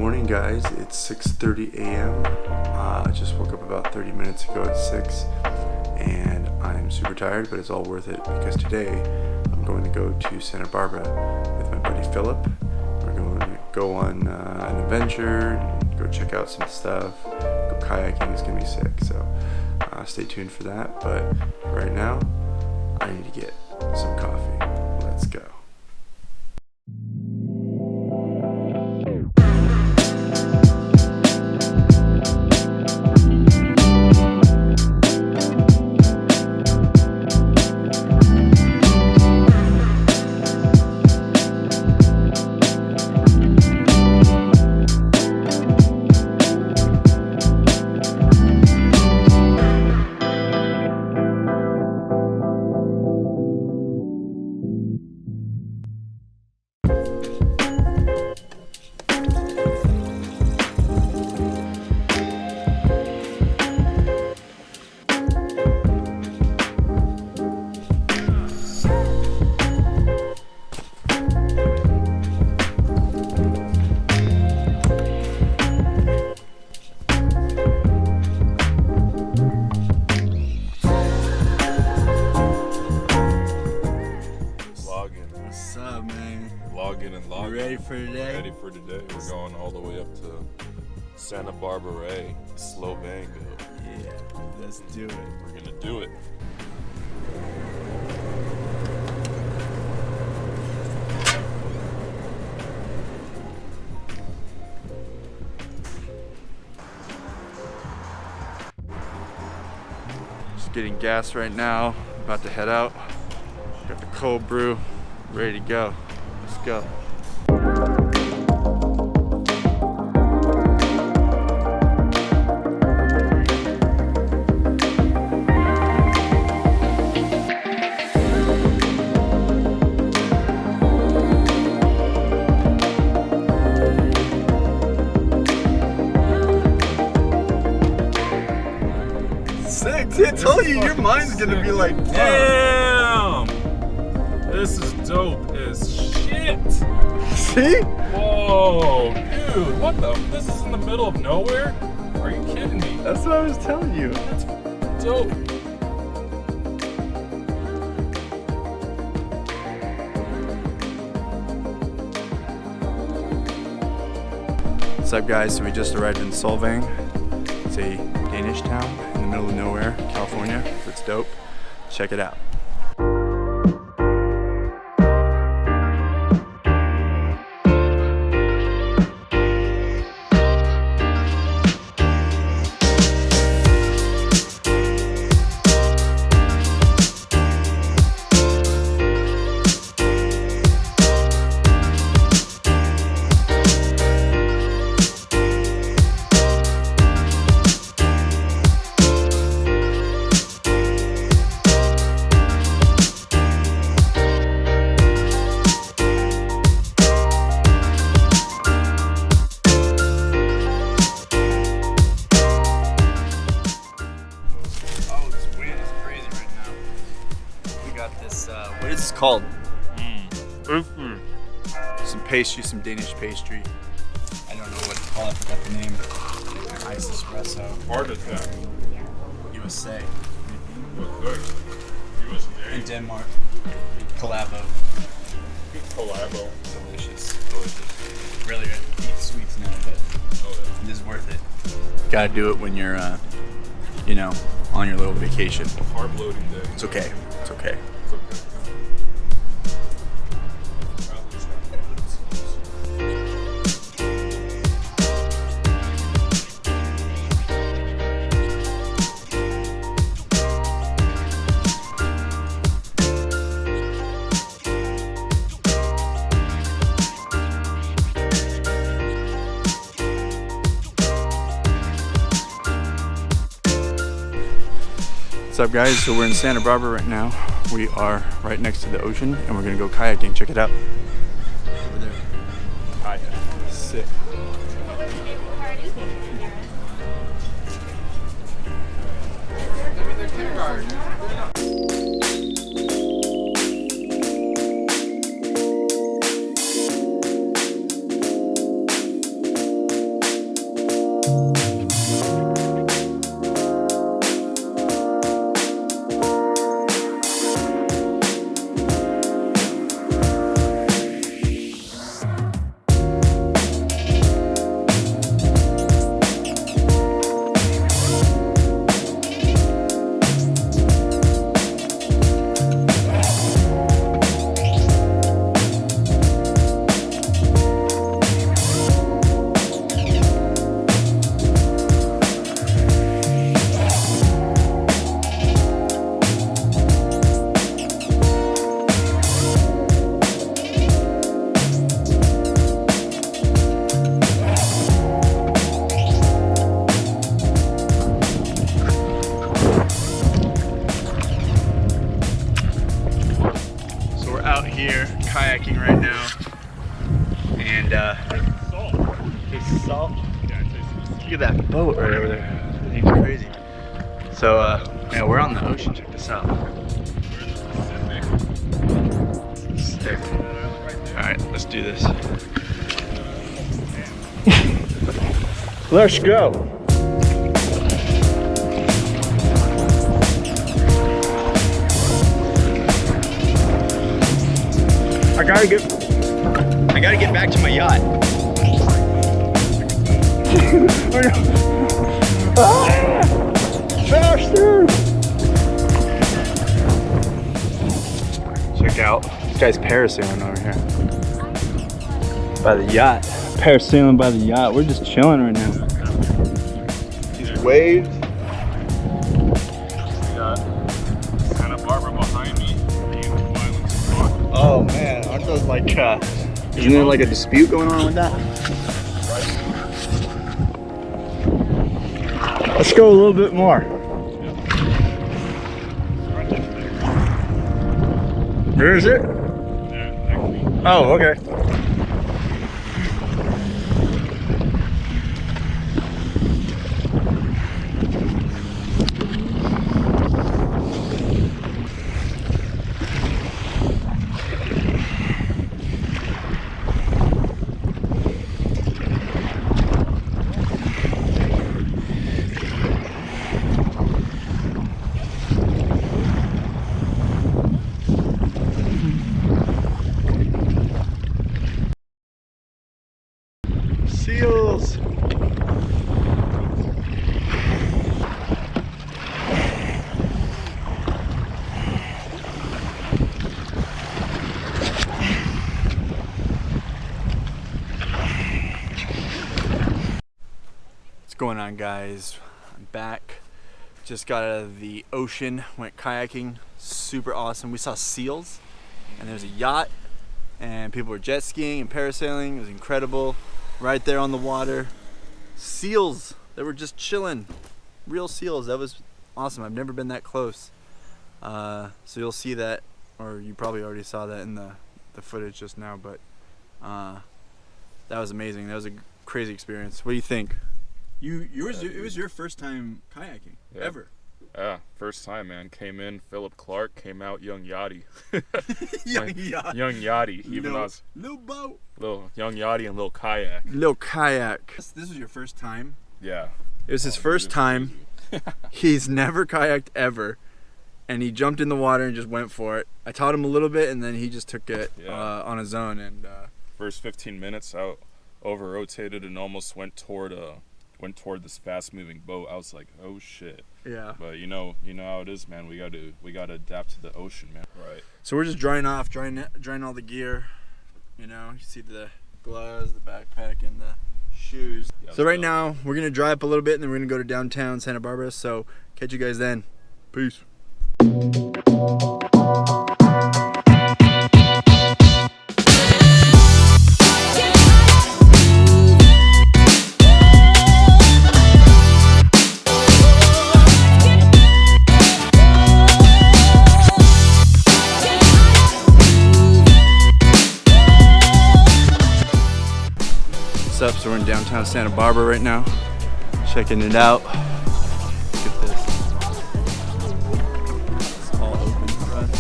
Morning guys, it's 6:30 a.m. I just woke up about 30 minutes ago at 6 and I'm super tired, but it's all worth it because today I'm going to go to Santa Barbara with my buddy Philip. We're going to go on an adventure, go check out some stuff, go kayaking. It's going to be sick, so stay tuned for that. But right now, I need to get some coffee. Let's go. What's up, man? Logging and logging. You ready for today? Ready for today. We're going all the way up to Santa Barbara, Solvang. Yeah, let's do it. We're gonna do it. Just getting gas right now. About to head out. Got the cold brew, ready to go. Let's go. Sick, I told you your mind's gonna be like, Damn! This is dope as shit. see? Whoa, dude, what the? This is in the middle of nowhere? Are you kidding me? That's what I was telling you. That's dope. What's up guys, so we just arrived in Solvang. It's a Danish town in the middle of nowhere, California. It's dope. Check it out. What is this called? Some pastry, some Danish pastry. I don't know what to call it, I forgot the name. Ice espresso. Heart attack. USA. Good. USA. In Denmark. Collabo. Collabo. Delicious. Delicious. Really good. Eat sweets now, but it is worth it. Gotta do it when you're, you know, on your little vacation. Carb loading day. It's okay. It's okay. It's okay. What's up guys, so we're in Santa Barbara right now. We are right next to the ocean and we're gonna go kayaking. Check it out. Over there. Kayak. Sick. salt. Look at that boat right over there. It's crazy. So, man, we're on the ocean. Check this out. Sick. Alright, let's do this. Let's go. I gotta get back to my yacht. Faster! Check out this guy's parasailing over here by the yacht. Parasailing by the yacht. We're just chilling right now. These waves. We got Santa Barbara behind me. Oh man, aren't those like, isn't there like a dispute going on with that? Let's go a little bit more. Where is it? Oh, okay. Seals. What's going on, guys? I'm back. Just got out of the ocean, went kayaking. Super awesome. We saw seals, and there's a yacht, and people were jet skiing and parasailing. It was incredible. Right there on the water. Seals that were just chilling. Real seals. That was awesome. I've never been that close. So you'll see that, or you probably already saw that in the footage just now, but that was amazing. That was a crazy experience. What do you think? It was your first time kayaking, ever. Yeah, first time, man. Came in, Philip Clark, came out, young Yachty. Young Yachty. Young Yachty. Even though little boat. little young Yachty and little kayak. Little kayak. This was your first time? Yeah. It was his first time. He's never kayaked ever. And he jumped in the water and just went for it. I taught him a little bit, and then he just took it on his own. And first 15 minutes out, over rotated and almost went toward this fast moving boat. I was like, oh shit. Yeah. But you know how it is, man. We gotta adapt to the ocean, man. Right. So we're just drying off, drying all the gear. You know, you see the gloves, the backpack, and the shoes. Yeah, so right now we're gonna dry up a little bit, and then we're gonna go to downtown Santa Barbara. So catch you guys then. Peace. Up, so we're in downtown Santa Barbara right now, checking it out. Look at this. It's all open for us.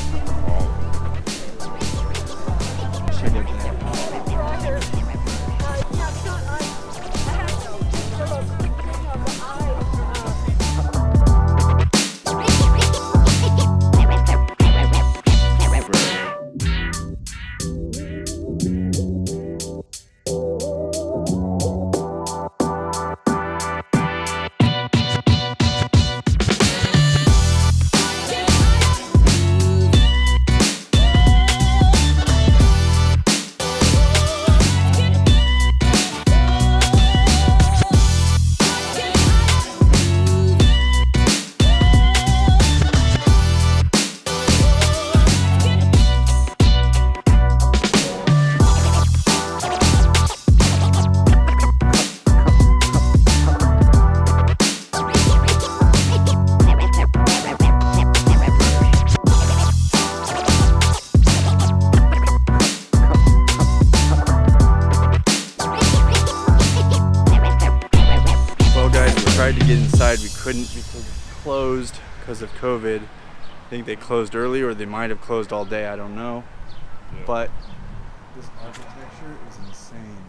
Check it tried to get inside, we couldn't because it's closed because of COVID. I think they closed early, or they might have closed all day, I don't know. Yeah. But this architecture is insane.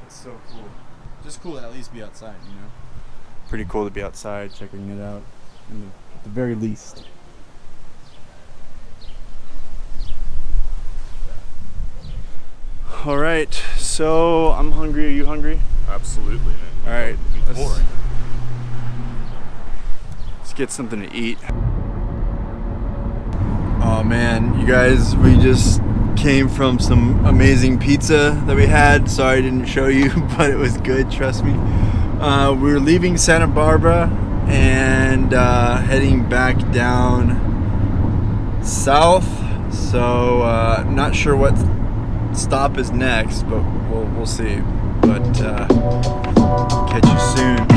It's so cool. Just cool to at least be outside, you know? Pretty cool to be outside checking it out, at the very least. All right, so I'm hungry. Are you hungry? Absolutely, man. All right, It's boring. let's get something to eat. Oh man, you guys, we just came from some amazing pizza that we had. Sorry I didn't show you, but it was good, trust me. We're leaving Santa Barbara and heading back down south. So not sure what stop is next, but we'll see. But catch you soon.